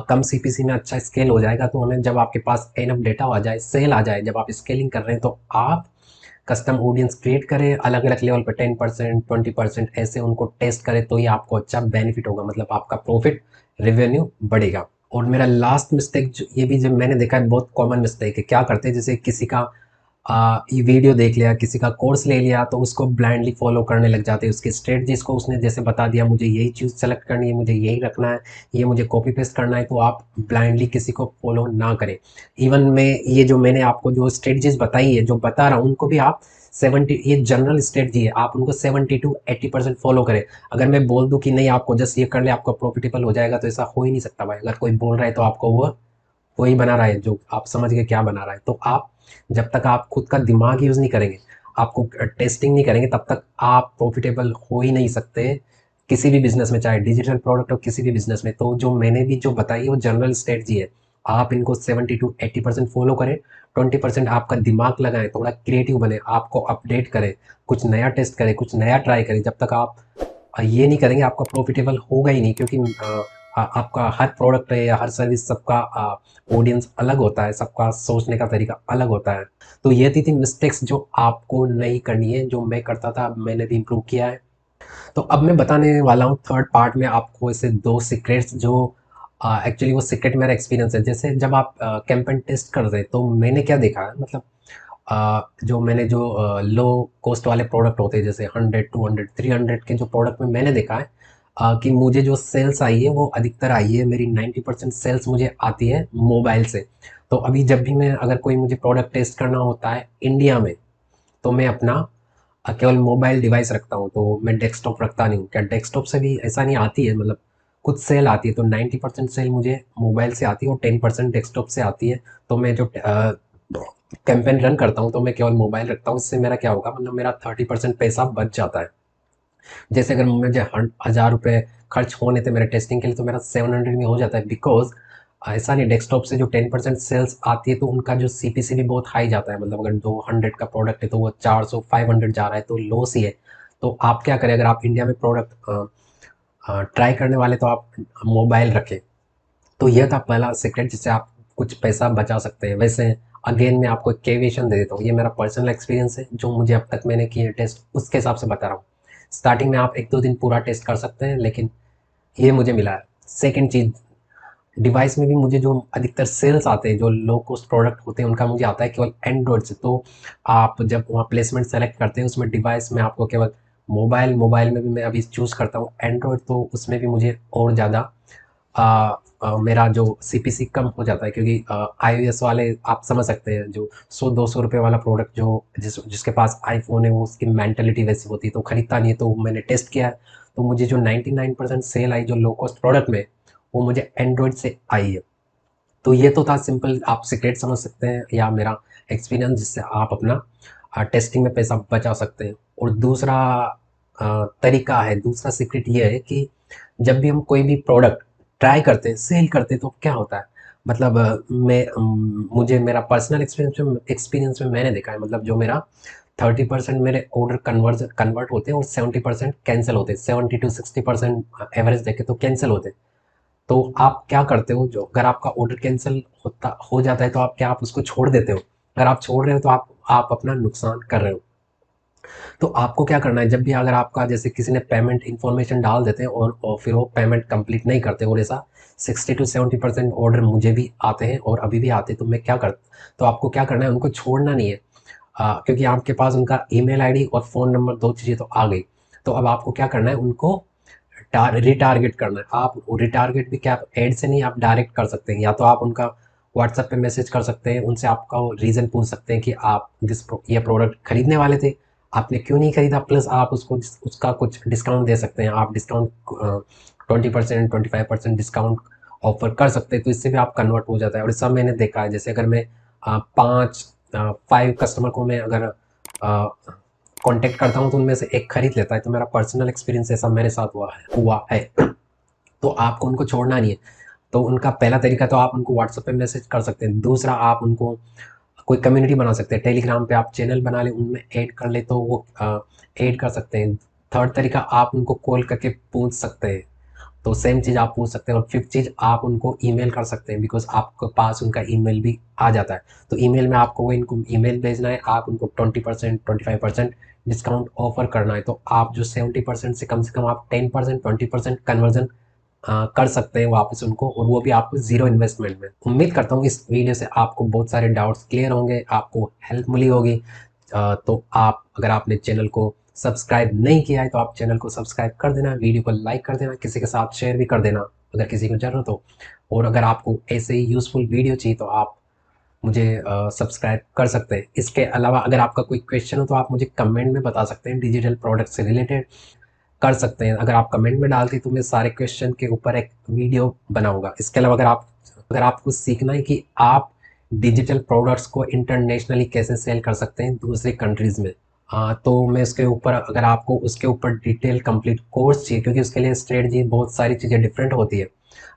A: कम सीपीसी में अच्छा स्केल हो जाएगा। तो हमें जब आपके पास एनफ डेटा आ जाए, सेल आ जाए, जब आप स्केलिंग कर रहे हैं, तो आप कस्टम ऑडियंस क्रिएट करें अलग अलग लेवल पर, 10% 20% ऐसे उनको टेस्ट करें, तो ये आपको अच्छा बेनिफिट होगा, मतलब आपका प्रॉफिट रेवेन्यू बढ़ेगा। और मेरा लास्ट मिस्टेक ये भी जब मैंने देखा है बहुत कॉमन मिस्टेक है, क्या करते हैं जैसे किसी का ये वीडियो देख लिया, किसी का कोर्स ले लिया, तो उसको ब्लाइंडली फॉलो करने लग जाते हैं, उसकी स्ट्रेटजीज को उसने जैसे बता दिया, मुझे यही चीज़ सेलेक्ट करनी है, मुझे यही रखना है, ये मुझे कॉपी पेस्ट करना है। तो आप ब्लाइंडली किसी को फॉलो ना करें। इवन मैं ये जो मैंने आपको जो स्ट्रेटजीज बताई है, जो बता रहा हूँ, उनको भी आप 70, ये जनरल स्ट्रेटजी है, आप उनको 70 to 80% फॉलो करें। अगर मैं बोल दूं कि नहीं आपको जस्ट ये कर ले आपको प्रॉफिटेबल हो जाएगा, तो ऐसा हो ही नहीं सकता भाई। अगर कोई बोल रहा है तो आपको वो वही बना रहा है, जो आप समझ गए क्या बना रहा है। तो आप जब तक आप खुद का दिमाग यूज़ नहीं करेंगे, आपको टेस्टिंग नहीं करेंगे, तब तक आप प्रॉफिटेबल हो ही नहीं सकते किसी भी बिजनेस में, चाहे डिजिटल प्रोडक्ट हो किसी भी बिजनेस में। तो जो मैंने भी जो बताई है वो जनरल स्ट्रेटजी है, आप इनको 70 to 80% फॉलो करें, 20% आपका दिमाग लगाएं, थोड़ा क्रिएटिव बने, आपको अपडेट करें, कुछ नया टेस्ट करें, कुछ नया ट्राई करें। जब तक आप ये नहीं करेंगे आपका प्रॉफिटेबल होगा ही नहीं, क्योंकि आपका हर प्रोडक्ट है या हर सर्विस, सबका ऑडियंस अलग होता है, सबका सोचने का तरीका अलग होता है। तो ये थी मिस्टेक्स जो आपको नहीं करनी है, जो मैं करता था, मैंने भी इम्प्रूव किया है। तो अब मैं बताने वाला हूँ थर्ड पार्ट में आपको ऐसे 2 सीक्रेट्स जो एक्चुअली वो सीक्रेट मेरा एक्सपीरियंस है। जैसे जब आप कैंपेन टेस्ट कर रहे हैं तो मैंने क्या देखा है, मतलब जो मैंने जो लो कॉस्ट वाले प्रोडक्ट होते हैं जैसे 100, 200, 300 के जो प्रोडक्ट में मैंने देखा है कि मुझे जो सेल्स आई है वो अधिकतर आई है, मेरी 90% सेल्स मुझे आती है मोबाइल से। तो अभी जब भी मैं अगर कोई मुझे प्रोडक्ट टेस्ट करना होता है इंडिया में, तो मैं अपना केवल मोबाइल डिवाइस रखता हूँ, तो मैं डेस्कटॉप रखता नहीं हूँ। क्या डेस्कटॉप से भी ऐसा नहीं आती है, मतलब कुछ सेल आती है, तो 90% सेल मुझे मोबाइल से आती है और 10% डेस्कटॉप से आती है। तो मैं जो कैंपेन रन करता हूँ तो मैं केवल मोबाइल रखता हूँ। इससे मेरा क्या होगा, मतलब मेरा 30% पैसा बच जाता है। जैसे अगर मुझे 1000 रुपये खर्च होने थे मेरे टेस्टिंग के लिए, तो मेरा 700 में हो जाता है। बिकॉज ऐसा नहीं, डेस्कटॉप से जो 10% सेल्स आती है तो उनका जो सीपीसी भी बहुत हाई जाता है। मतलब अगर 200 का प्रोडक्ट है तो वो 400 500 जा रहा है, तो लॉस ही है। तो आप क्या करें, अगर आप इंडिया में प्रोडक्ट ट्राई करने वाले तो आप मोबाइल रखें। तो यह था पहला सीक्रेट जिससे आप कुछ पैसा बचा सकते हैं। वैसे अगेन मैं आपको एक केविएशन दे देता हूँ, ये मेरा पर्सनल एक्सपीरियंस है, जो मुझे अब तक मैंने किए टेस्ट उसके हिसाब से बता रहा हूँ। स्टार्टिंग में आप 1-2 दिन पूरा टेस्ट कर सकते हैं, लेकिन ये मुझे मिला है। सेकेंड चीज़, डिवाइस में भी मुझे जो अधिकतर सेल्स आते हैं, जो लो कॉस्ट प्रोडक्ट होते हैं, उनका मुझे आता है केवल एंड्रॉयड से। तो आप जब वहाँ प्लेसमेंट सेलेक्ट करते हैं उसमें डिवाइस में आपको केवल मोबाइल में भी मैं अभी चूज़ करता हूँ एंड्रॉयड, तो उसमें भी मुझे और ज़्यादा मेरा जो सीपीसी कम हो जाता है। क्योंकि आईओएस वाले आप समझ सकते हैं, जो 100-200 रुपये वाला प्रोडक्ट जो जिसके पास आईफोन है, वो उसकी मेंटेलिटी वैसी होती है, तो खरीदता नहीं है। तो मैंने टेस्ट किया है, तो मुझे जो 99% सेल आई जो लो कॉस्ट प्रोडक्ट में, वो मुझे एंड्रॉयड से आई है। तो ये तो था सिंपल, आप सीक्रेट समझ सकते हैं या मेरा एक्सपीरियंस, जिससे आप अपना टेस्टिंग में पैसा बचा सकते हैं। और दूसरा तरीका है, दूसरा सीक्रेट ये है कि जब भी हम कोई भी प्रोडक्ट ट्राई करते हैं, सेल करते हैं, तो क्या होता है, मतलब मुझे मेरा पर्सनल एक्सपीरियंस में मैंने देखा है, मतलब जो मेरा 30% मेरे ऑर्डर कन्वर्ट होते हैं और 70% कैंसिल होते हैं। 70 to 60% एवरेज देखे तो कैंसिल होते हैं। तो आप क्या करते हो, जो अगर आपका ऑर्डर कैंसिल हो जाता है तो आप क्या, आप उसको छोड़ देते हो? अगर आप छोड़ रहे हो तो आप अपना नुकसान कर रहे हो। तो आपको क्या करना है, जब भी अगर आपका जैसे किसी ने पेमेंट इन्फॉर्मेशन डाल देते हैं और फिर वो पेमेंट कंप्लीट नहीं करते, और ऐसा 60 to 70% ऑर्डर मुझे भी आते हैं और अभी भी आते हैं, तो मैं क्या कर तो आपको क्या करना है, उनको छोड़ना नहीं है। क्योंकि आपके पास उनका ईमेल आईडी और फ़ोन नंबर, 2 चीज़ें तो आ गई। तो अब आपको क्या करना है, उनको रिटारगेट करना है। आप रिटारगेट भी क्या, एड से नहीं, आप डायरेक्ट कर सकते हैं। या तो आप उनका व्हाट्सएप पे मैसेज कर सकते हैं, उनसे आपका रीज़न पूछ सकते हैं कि आप ये प्रोडक्ट खरीदने वाले थे, आपने क्यों नहीं खरीदा, प्लस आप उसको उसका कुछ डिस्काउंट दे सकते हैं। आप डिस्काउंट 20%, 25% डिस्काउंट ऑफर कर सकते हैं, तो इससे भी आप कन्वर्ट हो जाता है। और सब मैंने देखा है, जैसे अगर मैं 5 कस्टमर को मैं अगर कांटेक्ट करता हूँ तो उनमें से एक खरीद लेता है। तो मेरा पर्सनल एक्सपीरियंस ऐसा मेरे साथ हुआ है। तो आपको उनको छोड़ना नहीं है। तो उनका पहला तरीका, तो आप उनको व्हाट्सएप पे मैसेज कर सकते हैं। दूसरा, आप उनको कोई कम्युनिटी बना सकते हैं, टेलीग्राम पे आप चैनल बना लें, उनमें ऐड कर ले तो वो ऐड कर सकते हैं। थर्ड तरीका, आप उनको कॉल करके पूछ सकते हैं, तो सेम चीज़ आप पूछ सकते हैं। और फिफ्थ चीज़, आप उनको ईमेल कर सकते हैं, बिकॉज आपके पास उनका ईमेल भी आ जाता है। तो ईमेल में आपको वो इनको ईमेल भेजना है, आप उनको 20%, 25% डिस्काउंट ऑफर करना है। तो आप जो 70% से कम आप 10%, 20% कन्वर्जन कर सकते हैं वापस उनको, और वो भी आपको ज़ीरो इन्वेस्टमेंट में। उम्मीद करता हूँ इस वीडियो से आपको बहुत सारे डाउट्स क्लियर होंगे, आपको हेल्प मिली होगी। तो आप, अगर आपने चैनल को सब्सक्राइब नहीं किया है तो आप चैनल को सब्सक्राइब कर देना, वीडियो को लाइक कर देना, किसी के साथ शेयर भी कर देना अगर किसी को ज़रूरत हो। और अगर आपको ऐसे ही यूज़फुल वीडियो चाहिए तो आप मुझे सब्सक्राइब कर सकते हैं। इसके अलावा अगर आपका कोई क्वेश्चन हो तो आप मुझे कमेंट में बता सकते हैं, डिजिटल प्रोडक्ट से रिलेटेड कर सकते हैं। अगर आप कमेंट में डालते हैं तो मैं सारे क्वेश्चन के ऊपर एक वीडियो बनाऊंगा। इसके अलावा अगर आपको सीखना है कि आप डिजिटल प्रोडक्ट्स को इंटरनेशनली कैसे सेल कर सकते हैं दूसरी कंट्रीज़ में, तो मैं उसके ऊपर, अगर आपको उसके ऊपर डिटेल कंप्लीट कोर्स चाहिए, क्योंकि उसके लिए स्ट्रेटजी बहुत सारी चीज़ें डिफरेंट होती है,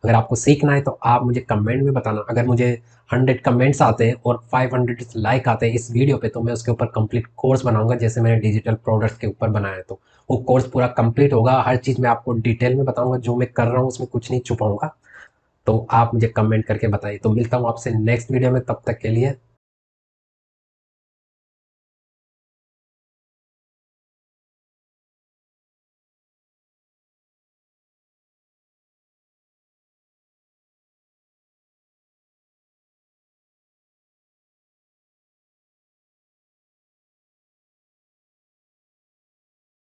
A: अगर आपको सीखना है तो आप मुझे कमेंट में बताना। अगर मुझे 100 कमेंट्स आते हैं और 500 लाइक आते हैं इस वीडियो पे, तो मैं उसके ऊपर कंप्लीट कोर्स बनाऊंगा, जैसे मैंने डिजिटल प्रोडक्ट्स के ऊपर बनाया है। तो वो कोर्स पूरा कंप्लीट होगा, हर चीज़ मैं आपको डिटेल में बताऊंगा, जो मैं कर रहा हूँ उसमें कुछ नहीं छुपाऊंगा। तो आप मुझे कमेंट करके बताइए। तो मिलता हूँ आपसे नेक्स्ट वीडियो में, तब तक के लिए